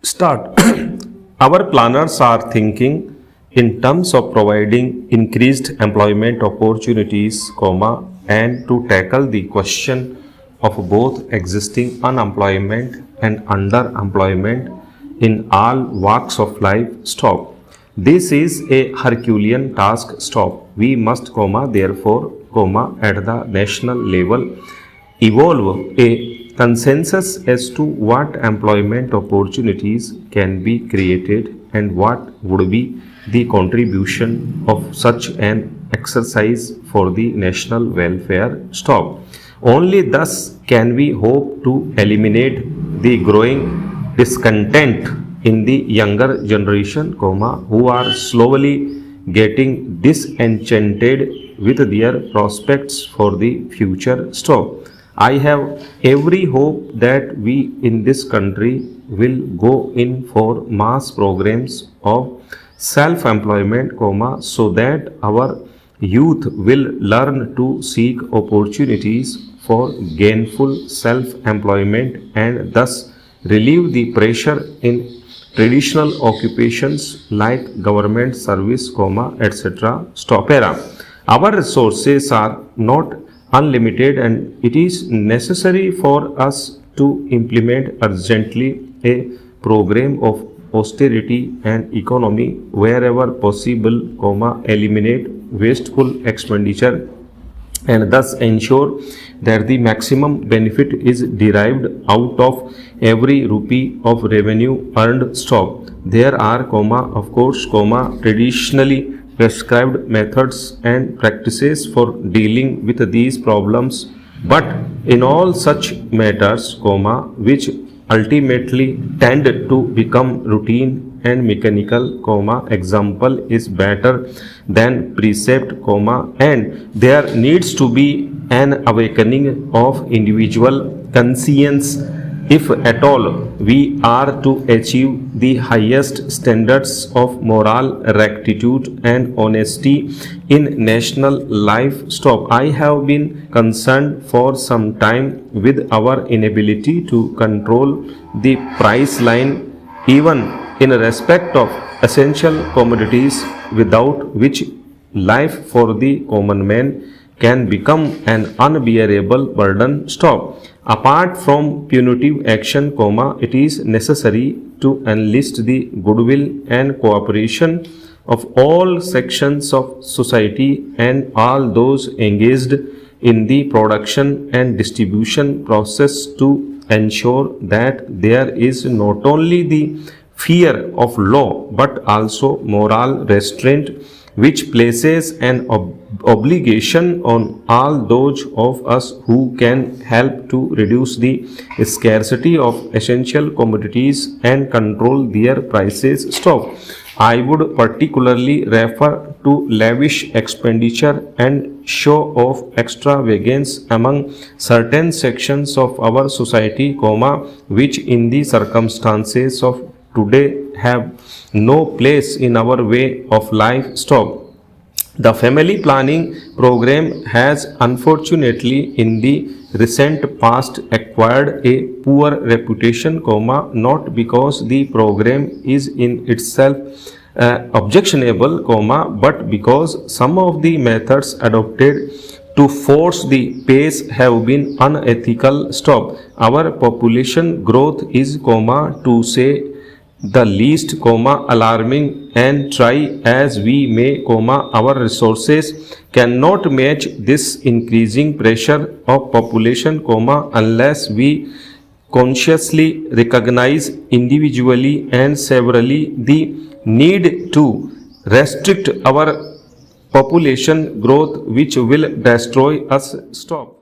Start. Our planners are thinking in terms of providing increased employment opportunities, and to tackle the question of both existing unemployment and underemployment in all walks of life. Stop. This is a Herculean task. Stop. We must, therefore, at the national level, evolve a consensus as to what employment opportunities can be created and what would be the contribution of such an exercise for the national welfare. Stop. Only thus can we hope to eliminate the growing discontent in the younger generation, who are slowly getting disenchanted with their prospects for the future. Stop. I have every hope that we in this country will go in for mass programs of self-employment, so that our youth will learn to seek opportunities for gainful self-employment and thus relieve the pressure in traditional occupations like government service, etc. Stop. Our resources are not unlimited, and it is necessary for us to implement urgently a program of austerity and economy wherever possible, eliminate wasteful expenditure and thus ensure that the maximum benefit is derived out of every rupee of revenue earned. Stop. There are, of course, traditionally prescribed methods and practices for dealing with these problems, but in all such matters, which ultimately tend to become routine and mechanical, example is better than precept, and there needs to be an awakening of individual conscience if at all we are to achieve the highest standards of moral rectitude and honesty in national life. Stop. I have been concerned for some time with our inability to control the price line even in respect of essential commodities, without which life for the common man can become an unbearable burden. Stop. Apart from punitive action, it is necessary to enlist the goodwill and cooperation of all sections of society and all those engaged in the production and distribution process to ensure that there is not only the fear of law but also moral restraint, which places an obligation on all those of us who can help to reduce the scarcity of essential commodities and control their prices. Stop. I would particularly refer to lavish expenditure and show of extravagance among certain sections of our society, which in the circumstances of today have no place in our way of life. Stop. The family planning program has unfortunately in the recent past acquired a poor reputation, not because the program is in itself objectionable, but because some of the methods adopted to force the pace have been unethical. Stop. Our population growth is, to say the least, alarming, and try as we may, our resources cannot match this increasing pressure of population, unless we consciously recognize individually and severally the need to restrict our population growth, which will destroy us. Stop.